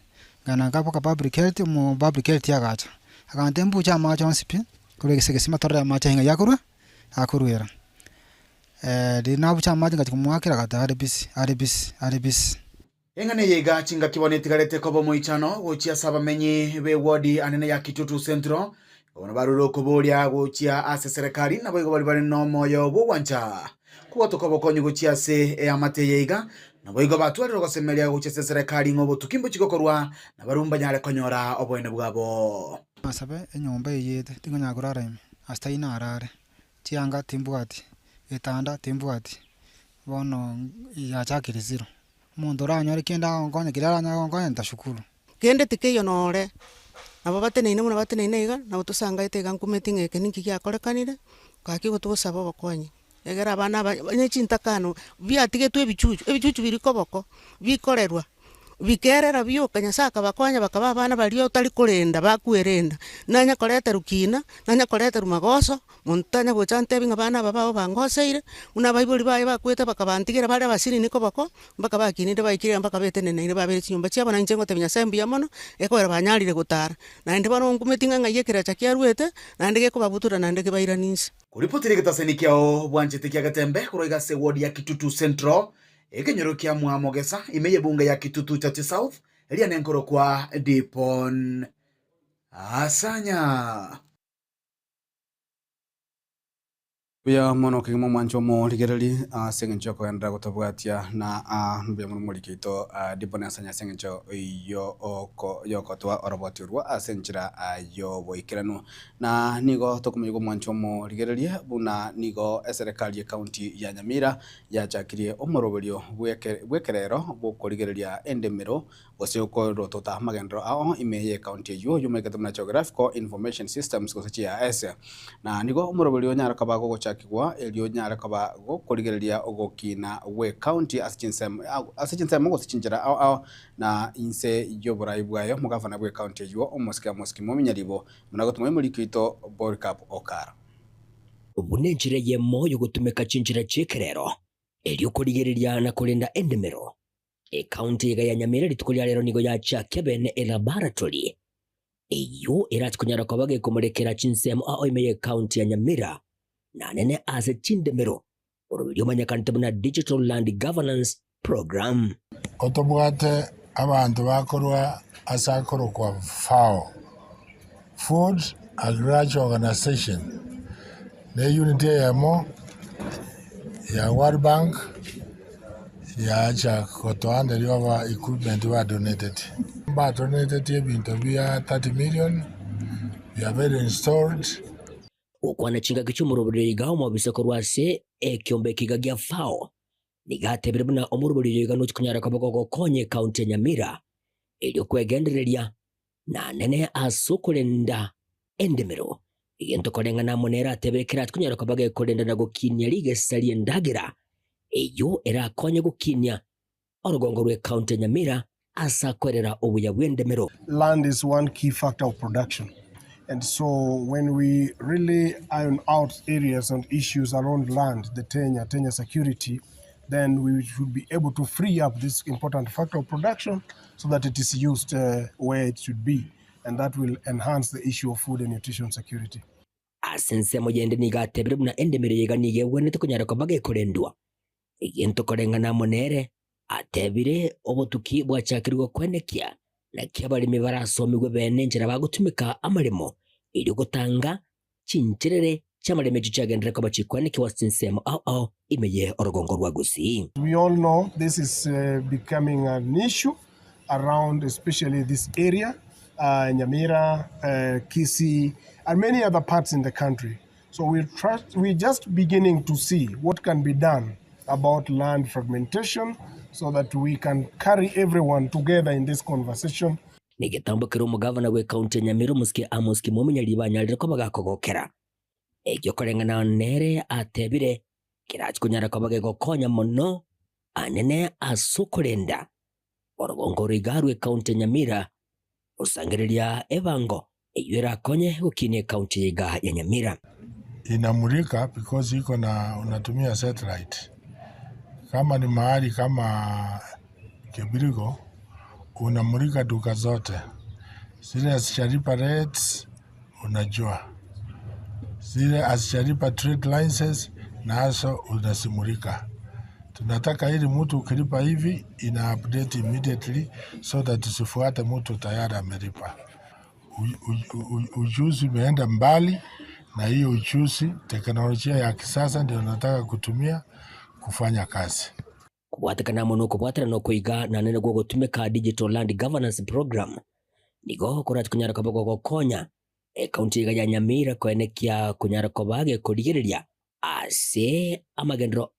ngana kapoka public health mu public health yagacha agande mbucha amachi onsi pia kule gesema torre amachi hinga yakuru akurwera dina bucha amachi ngati kumwakira kata RBC engane yega chinga kiboneti galete kobo moichano gochia sabamenyi be wodi anene ya Kitutu Central ono baruro kubolia gochia ase serikali na boigo bali no moyo bwanja kuwa tokobo konyu gochia se amate yega na boigo batwaliro gosemelia gochia se serikali ngobo tukimbo chikokorwa na barumba nyale konyora obwene bwabo masabe enyomba yete tingonya kurara ime asta ina arare chianga timbwati etanda timbwati bono ya chakiri zero mundu ranyore kenda ongonya kiraranya ongonya ntashukuru kende tikeyo nore abo bateneine muna bateneine iga na utusanga itega nkumeti ngeke ninki kyakorekanire kaki gutugusaba bokonyi egera bana banyecintakano biatigetwe ebichuchu birikoboko bikorerwa bikerera byoka nyasaka bakwanya bakaba bana balio tali kurenda bakwerenda nanya koleta rukina nanya koleta rumagoso muntanya gochante binga bana babao bangoseire una baibuli baye bakwete bakabantigera bale basiri niko bako mpaka bakininde baikire mpaka betenene ine babere chinyumba chiabo na njengo tebnya sembi ya mono ekwera banyalire gutara na ndi bano ngumetinga ngayekera chakia ruete na ndege ko babutura na ndege bairaninsi kuripotire gitasenikio bwanchete kya gatembe kuroiga se wodi ya Kitutu Central ekenyorokia mwamogesa imeye bunge ya Kitutu Chache South elia nenkoro kwa Dipon Asanya Uya mono kigimo mwancho mo ligerali sengencho ko endra gutobwatia na mbya mu mulikito Dipon Asanya sengencho yoko twa orobotirwa asenchira yo boikirano na nigo tokumigo mwancho mo ligerali buna nigo serikali ya county ya Nyamira ya chakirie omoroberio bwekerero bukorigereria endemero oseko rotota magendro ao imeye county yo mekete na geographical information systems ko chia ese na nigo omoroberio nyara kabago gocha gwachakigwa elio nyare koba gukurigereria ogokina we county asichinsemo gusichinjira au na inse yoburai bwayo mugavana we county yo omoski muminyaribo munagotuma imurikito Boricap Okara ubunenjire yemo yo gutumika chinjira chekerero elio kurigereria na kulinda endemero county ya Nyamira litukulia lero nigo ya Keben laboratory iyo iratukunyara kwa bage kumurekera chinsemo ao imeye county ya Nyamira na nene ase chindemero urubiri manyakantabu na digital land governance program otobwate abantu bakorwa asakoro kwa FAO Food Agriculture Organization ne unity yamo ya World Bank ya cha kotoanda liwa equipment wa donated ebintu bya 30 million we are very installed ukwana chinga kichumurubiri gaho mu bisokorwase ekyombe kigagya FAO nigatebere buna omurubiri gano tukunyara kaboko konye county ya Nyamira elyo kwegendereria na nene asukulenda endemero yento kolengana monera tebekera tukunyara kabage kolenda na gokinya lige salie ndagira eyo era konye gokinya orugongo rwe county ya Nyamira asa kwerera obuya bwendemero. Land is one key factor of production, and so when we really iron out areas and issues around land, the tenure security, then we should be able to free up this important factor of production so that it is used where it should be, and that will enhance the issue of food and nutrition security. Asense mojende nigatebere buna endemero yeganige wene tukunyara kabage kolendwa yento kolengana monere atebire obutuki bwachakirwa kwenekia na kyabalimi barasomigwe bene njira bagutumika amarimo ili gutanga chincherere chamareme chichagendera kwa chikwenekiwa sinsemo au imeye orugongo rwa Gusii. We all know this is becoming an issue around especially this area, Nyamira, Kisii, and many other parts in the country. So we're just beginning to see what can be done about land fragmentation so that we can carry everyone together in this conversation. Nigetambukira umugavana we county Nyamira muski amuski muminyari banyalira ko bagakogokera ekyo kolengana nere atebire kirachikunyara ko bagegokonya muno anene asukulenda orugongo rigarwe county Nyamira usangireria ebango eyera konye ukinie county ya Nyamira inamulika because iko na unatumia satellite. Kama ni mahali kama Kibirigo unamulika duka zote, zile asisharipa rates unajua, zile asisharipa trade licenses nazo unasimulika. Tunataka ili mtu ukilipa hivi ina update immediately so that usifuate mtu tayari ameripa. Ujuzi umeenda mbali, na hiyo ujuzi teknolojia ya kisasa ndio nataka kutumia kufanya kazi. Kubwatikana muno kubwatira no kuiga na nene gwo gutumika digital land governance program nigo kurati kunyara kaboko gokonya county ya Nyamira kwenekia kunyara kobage kurigereria ase amagendero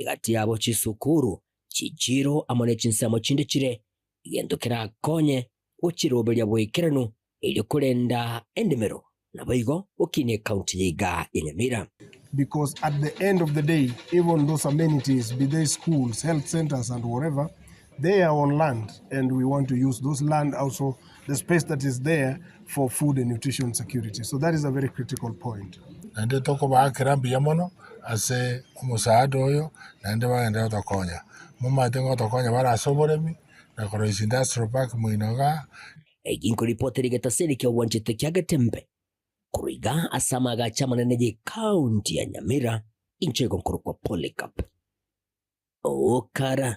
gati yabo chisukuru chichiro amone chinsamo chinde chire igendokera konye uchiroberia bwikiranu ili kulenda endemero naboigo ukinie county ya Nyamira. Because at the end of the day, even those amenities, be they schools, health centers and whatever, they are on land, and we want to use those land also, the space that is there for food and nutrition security. So that is a very critical point. Nande toko ba kirambi yamono ase umusaado oyo nande bagenda otokonya muma tengo otokonya bara soboremi na koroisi industrial park muinoga eginko reporter getaseri kya wanjete kya gatembe kuriga asama agachama neneje county ya Nyamira inchego nkuru kwa Boricap Okara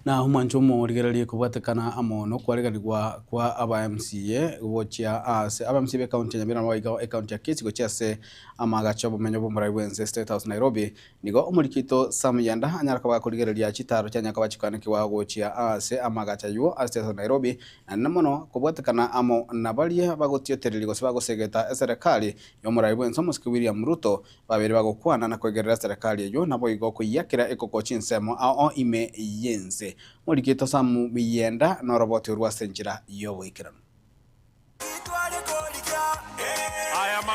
na humancho mo rigererie kubwatekana amono kwaregarigwa kwa aba MCA wochia ase aba MCA county Nyamira waiga county ya Kisii gochia se amagacho bumenyo bumura Wenze State House Nairobi nigo umurikito Samyanda anyaraka bakurigereria chitaro cyanya kabachikana kiwa gochia ase amagacha yuo State House Nairobi namono kubwatekana amo nabalie bagotiotereri gose bagosegeta serikali yo muri Wenze Muski William Ruto babiri bagokwana na kwegerera serikali yo nabo igo kuyakira ekokochin semo ao ime yenze murikito Samu Miyenda na roboti rwa senjira yo wikirano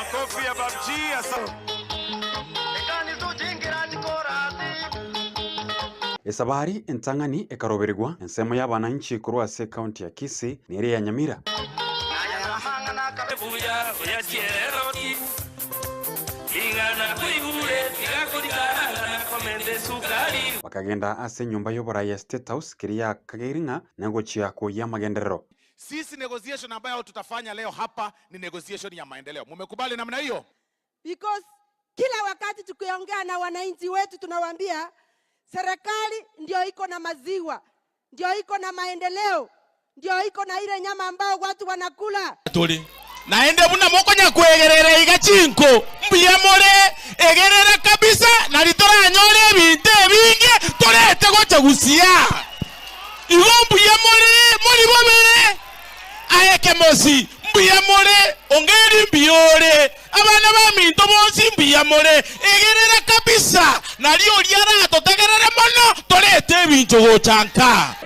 Makofi ya babji asa. Esabari entang'ani ekarobererwa ensemo y'abananchi kurwa ase kaunti ya Kisii nere ya Nyamira. Bakagenda ase nyumba y'oborai ya State House kiria Kageringa negochia kuya magenderero. Sisi negotiation ambayo tutafanya leo hapa ni negotiation ya maendeleo. Mumekubali namna hiyo? Because kila wakati tukiongea na wananchi wetu tunawaambia serikali ndio iko na maziwa, ndio iko na maendeleo, ndio iko na ile nyama ambao watu wanakula. Tuli naende buna mokonya kwegerera igachinko mbiyamore egerera kabisa na litora nyore binte binge torete gocha gusia igombu yamore muri bomere ayeke mosi mbiyamore ongeri mbiyore abana baminto bonsi mbiyamore egerera kabisa na lio liara totegerera mono torete binjo gochanka.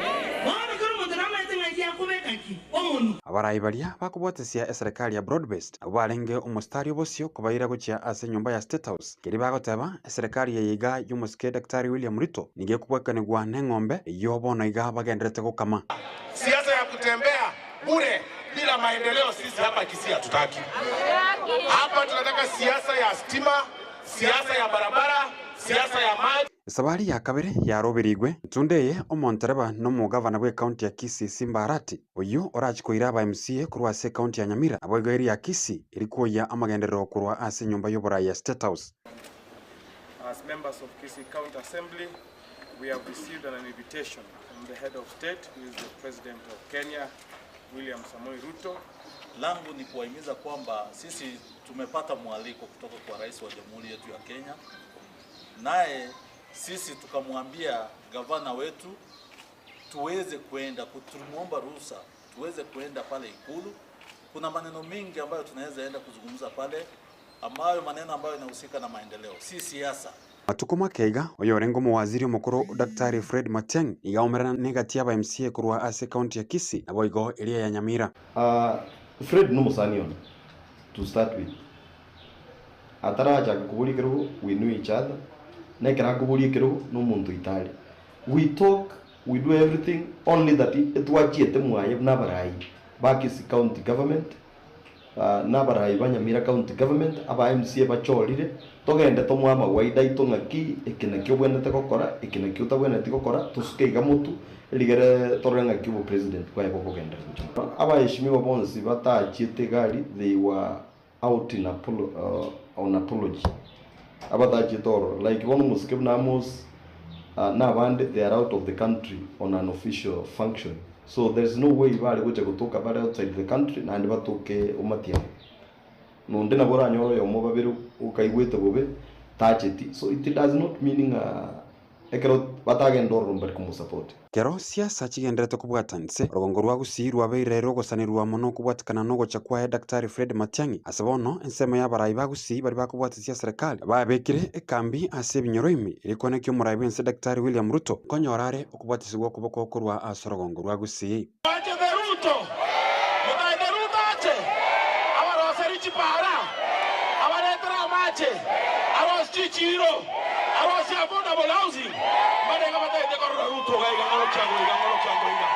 Abarai baria bakubwatesia serikali ya broad-based abarenge umustari obosio kubaira gochia ase nyumba ya State House kiri bagoteba serikali ya yiga y'umuske Daktari William Ruto nige kubwakanigwa n'eng'ombe yobono iga bagenderete gukama. Siasa ya kutembea bure bila maendeleo sisi hapa Kisii hatutaki. Hapa tunataka siasa ya stima, siasa ya barabara, siasa ya maji. Sabari ya kabere yaroberigwe ntundeye omontereba no mugavana bwe county ya Kisii Simba Arati oyu orachikoira aba MCA kurwa ase county ya Nyamira aboigeri ya Kisii irikuya amagenderero kurwa ase nyumba y'oborai ya State House. As members of Kisii County Assembly, we have received an invitation from the head of state, who is the President of Kenya, William Samoei Ruto. Langu ni kuwahimiza kwamba sisi tumepata mwaliko kutoka kwa rais wa jamhuri yetu ya Kenya, naye sisi tukamwambia gavana wetu tuweze kwenda, tulimuomba ruhusa tuweze kwenda pale Ikulu. Kuna maneno mingi ambayo tunaweza enda kuzungumza pale, ambayo maneno ambayo yanahusika na maendeleo, si siasa. Matukuma kega oyorengo muwaziri mukuru Daktari Fred Matiang'i igaomerana negati aba MCA kurwa ase county ya Kisii aboigo eria ya Nyamira. Fred no musanion to start with. Ataraja kubulikero we know each other. Nekera kubulikero no muntu itali. We talk, we do everything, only that etwachiete mwaye nabarai ba Kisii county government, nabarai ba Nyamira county government aba MCA bachorire togende tomwama waida itongaki ekinakyo bwenete gokora ekinakyo tabwenete gokora tusuke igamutu ligere torenga kibo president kwa yako kugenda. Aba heshimiwa bonsi batachiete gari, they were out in on apology. Abatachitoro like one muskib namos nabande they are out of the country on an official function, so there's no way bali gocha kutoka bali outside the country na ndi batoke umatia no ndina bora nyoro yo mobaberu ukaigwete bobe tacheti, so it does not meaning ekero batagendoro mbere kumusapoti kero siasa chigenderete kubwatanise rogongo rwa Gusii rwabeire rogosanirwa muno kubwatikana no gocha kwa Daktari Fred Matiang'i asabono ensemo y'abarai ba Gusii bari bakubwatisia serikali babekire ekambi ase binyoroimi irikonekyo murai bwense Daktari William Ruto konyorare okubwatisibwa kuboko kurwa ase rogongo rwa Gusii. Ruto mukaide Ruto ache abaroserichi para abaretera mache aroschichiro arosi affordable housing madenga bataite korora Ruto gaiga ngoro chango iga.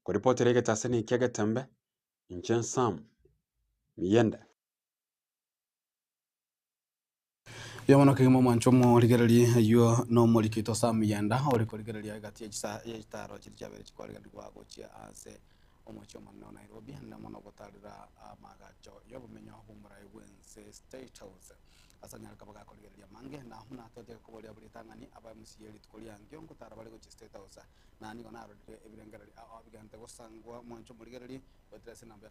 Kwa ripoti rege taseni kiaga tembe Inchen Sam Miyenda Yamano kimo mwanchomo ligerali ayo no molikito Sam Miyenda oriko ligerali agati yitaro chirichabere chikwalika ndwago chia ase omochoma no Nairobi na mono botalira amagacho yobumenyo humura iwense State House asanya kabaga kolegeria mange na huna tote kubolia bulitangani aba musiyeli tukolia ngiongo tarabale go State House na niko naro ebirengerali abigante go sangwa mwancho muligerali batrese namba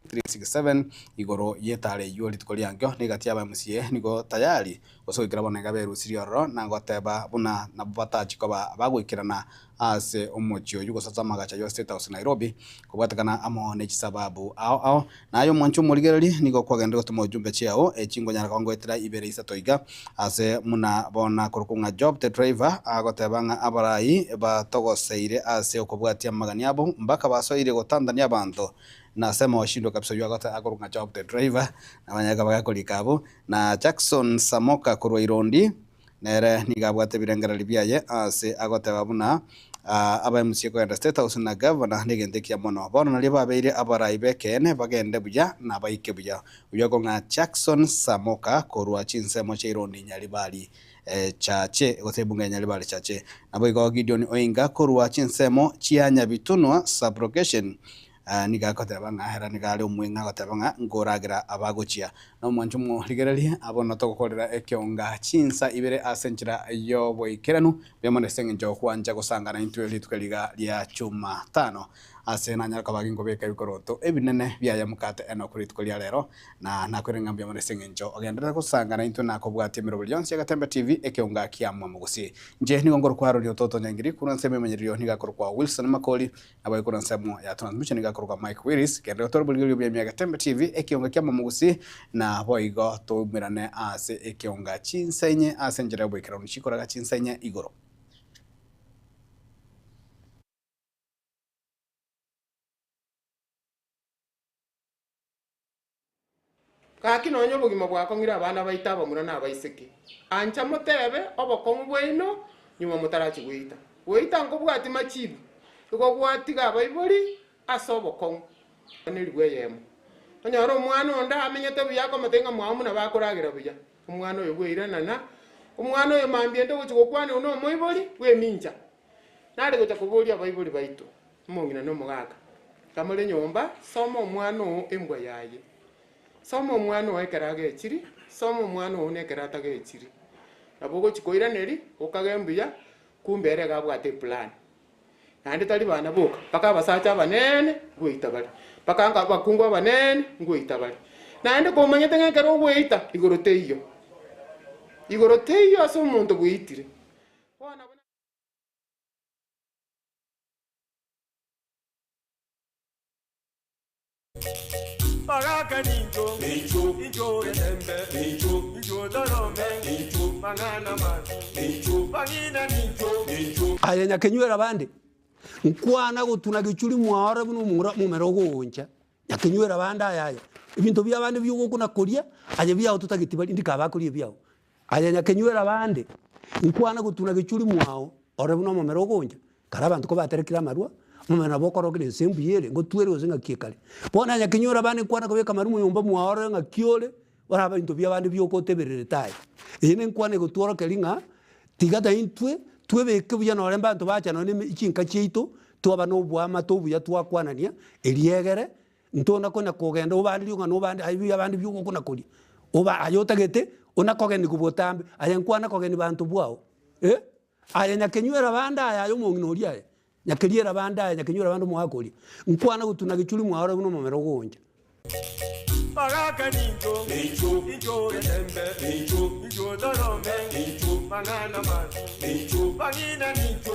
367 igoro yetare yoli tukolia ngio negati aba musiye niko tayari osogikira bonega beru sirioro na ngoteba buna na batachi ko bagwikirana ase omochio yugo sasa magacha yo State House Nairobi kubatakana amone chisababu ao nayo mwancho muligerali niko kwagende gutuma ujumbe chiao echingo nyara kongo etira ibere isatoiga ase muna bona kurukunga job the driver agotebanga abarai batogoseire ase okubwatia magani abo mbaka basoire gotandania abantu na sema washindwa kabisa yuagota akorunga job the driver na banyaga bagakorikabo na Jackson Samoka kurwa Irondi nere nigabwate birengera libyaye ase agote babuna aba MC ko State House na governor nigendekia mono bono nali babeire abaraibe kene bagende buya na baike buya uyogo nga Jackson Samoka kurwa chinsemo cha Irondi nyalibali chache gotebunga nyalibali chache nabo igo Gideon Oinga kurwa chinsemo chianya bitunwa subrogation nigakoteba ngahera nigale umwenga goteba ngoragira abagochia no mwanchu mu ligerali abono tokokorera ekionga chinsa ibere asenchira yo boikeranu bemone sengenjo kwanja gusangana intweli tukaliga lya chuma 5 asena nyaka bagingo beka bikoroto ebinene byaya mukate eno kuri tukolia lero na nakurenga bemone sengenjo ogendera gusangana into nako bwati miro billions ya Gatembe TV ekionga kiamwa mugusi nje ni ngoro kwaro lyo toto nyangiri kunanseme menyerio nigakoro kwa Wilson Makoli abaye kunansemo ya transmission nigakoro kwa Mike Willis kende toro bulgiro bya Gatembe TV ekionga kiamwa mugusi na boigo to mirane ase ekionga chinsenye asenjera boikira nishikora ga chinsenye igoro kaki nonyo bugima bwako ngira abana baita bamura na baiseke ancha mutebe obokongu bwino nyuma mutarachi gwita ngo bwati machibu uko bwati ga baibori asobokongu ni rweyemo onyoro omwana onda amenyete buyako matenga mwamu na bakuragira buya omwana oyo bwirana na omwana oyo mambiende guchiko kwane uno moibori we minja nari gocha kuburia baibori baito mongina no mugaka kamale nyomba soma omwana o embwa yaye soma omwana o ekeraga echiri soma omwana o nekerata ga echiri abugo chikoira neri okagembuya kumbere gabwate plan nandi tali bana boka paka basacha banene goita bali paka anga bakungwa banene goita bali nandi komanyete ngekero goita igorote iyo aso umuntu goitire Baraka ninjo, ninjo Gatembe, ninjo Dorome, mangana mazi, bangina ninjo. Aya nyakenywera bande nkwana gutuna gichuri mwara buno mumero goncha nyakenywera bande aya ibintu bya bande byugo kuna koria aje bya tutagitibali ndika bakorie byao aya nyakenywera bande nkwana gutuna gichuri mwao ore buno mumero goncha kara bantu ko baterekira marua mumena bokorogire sembu yere ngo twere ozinga kiekale bona nyakenywera bande nkwana ko beka marumu yomba mwara nga kiole ora bintu bya bande byugo teberere tai ine nkwana gutwara kelinga tigata intwe twebeke buya no remba nto bacha no ni ikinka chito tuaba no bwama to buya twakwanania eliegere ntona kona kogenda obandi lyunga no bandi ayi abandi byugo kona koli oba ayotagete ona kogeni kubotambe ayenkwana kogeni bantu bwao aya nyakenywera banda aya yo monginoria nyakeriera banda aya nyakenywera bantu mwakoli nkwana gutuna gichuri mwahora buno momero gonja Baraka ninjo, ninjo Gatembe, ninjo Dorome, mangana mazi, bangina ninjo.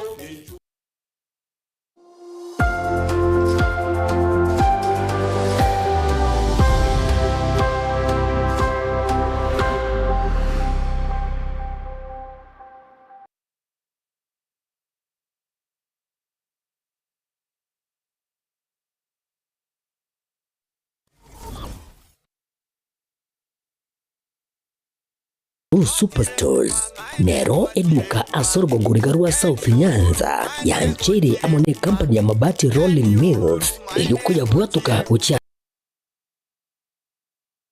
Superstores Nero eduka asorgo ngurigarua South Nyanza ya Nchiri amone company ya mabati Rolling Mills yuko ya bwatuka ucha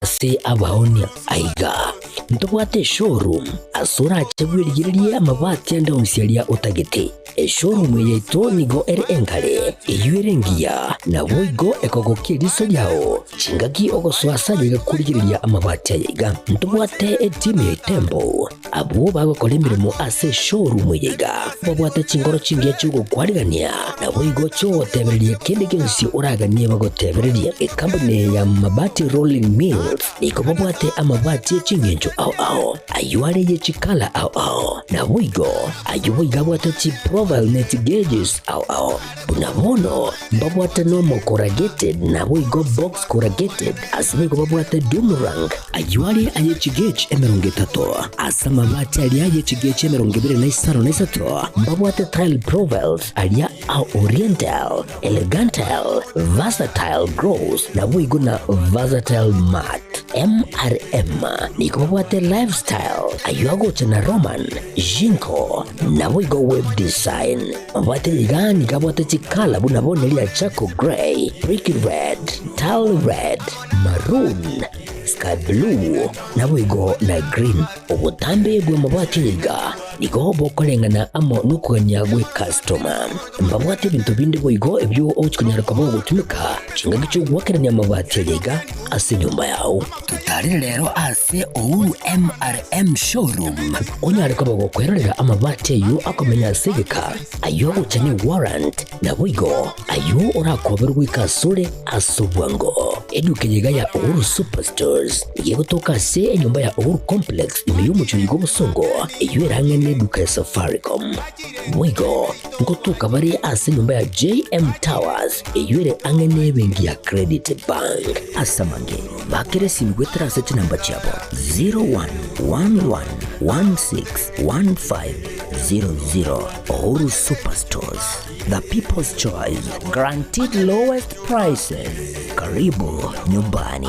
se abaonia aiga ntobwate showroom asura chebwirigirie amabati anda usialia utagete showroom yeto nigo enkale eyuerengia na boigo ekogokiriso yao chingaki ogoswasa yiga kurigiriria amabati yiga ntobwate team tempo abo bagokora imirimo ase showroom yiga babwate chingoro chingia chugo kwarigania na boigo cho tebererie kende kensi uraganie bagotebererie company ya mabati Rolling Mills niko babwate amabati chingenjo ao ayuare ye chikala ao na boigo ayuiga bwate chi profile net gauges ao unamono babwate normal corrugated na boigo box corrugated asime babwate boomerang ayuare aye chi gauge emerongetato asama amabati aliaje chigeche 25 mbabwate tile provels alia au oriental elegantal versatile gross na buigo na versatile mat MRM ni kubwate lifestyle ayuago chana roman jinko na buigo web design mbwate ligani kabwate chikala bunabone lia chako gray brick red tile red maroon sky blue na buigo na green ubutambe bwe mabwate liga niko bokolengana amo nukuganya gwe customer mbabwate bintu bindi buigo ebyo ochikunyara kabo gutumika chinga gicho gwakeranya mabwate liga ase nyumba yao tutari rero ase Uhuru MRM showroom onyare kabo gukwerera amabwate yu akomenya segeka ayo uchane warrant na buigo ayo urakoberwa ikasure asubwango edukenyega ya Uhuru Superstores yegotoka se nyumba ya Uhuru Complex imeyumucho yigo busongo iyo irangene duka ya Safaricom buigo ngotoka bari ase nyumba ya JM Towers iyo ire angene bengi ya Credit Bank asamange bakere simgwetera seti namba chabo 0111161500 Uhuru Superstores, the people's choice, guaranteed lowest prices. Karibu nyumbani.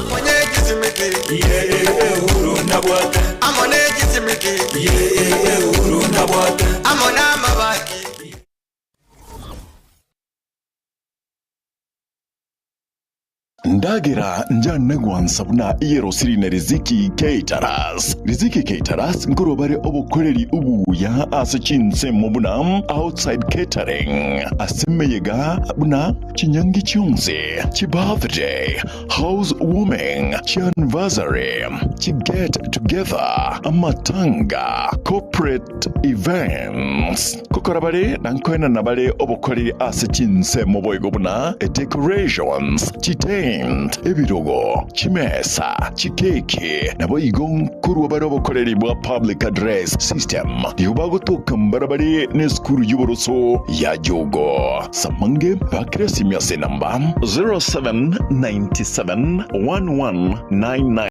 Ndagira njane gwansabuna iyero sirine Riziki Caterers. Riziki Caterers ngorobare obukoreri ubuya asachinse mubuna outside catering. Asemeyega buna chinyangi chionze, chi birthday, housewarming, chi anniversary, chi get together, amatanga, corporate events. Kokorabare nankwena nabale obukoreri asachinse muboyego buna decorations, chi ebirogo chimesa chikeke nabo igonkuru barobo koreri bwa public address system diubago to kambarabari ne skuru yuboroso ya jogo samange bakresi miase namba 07971199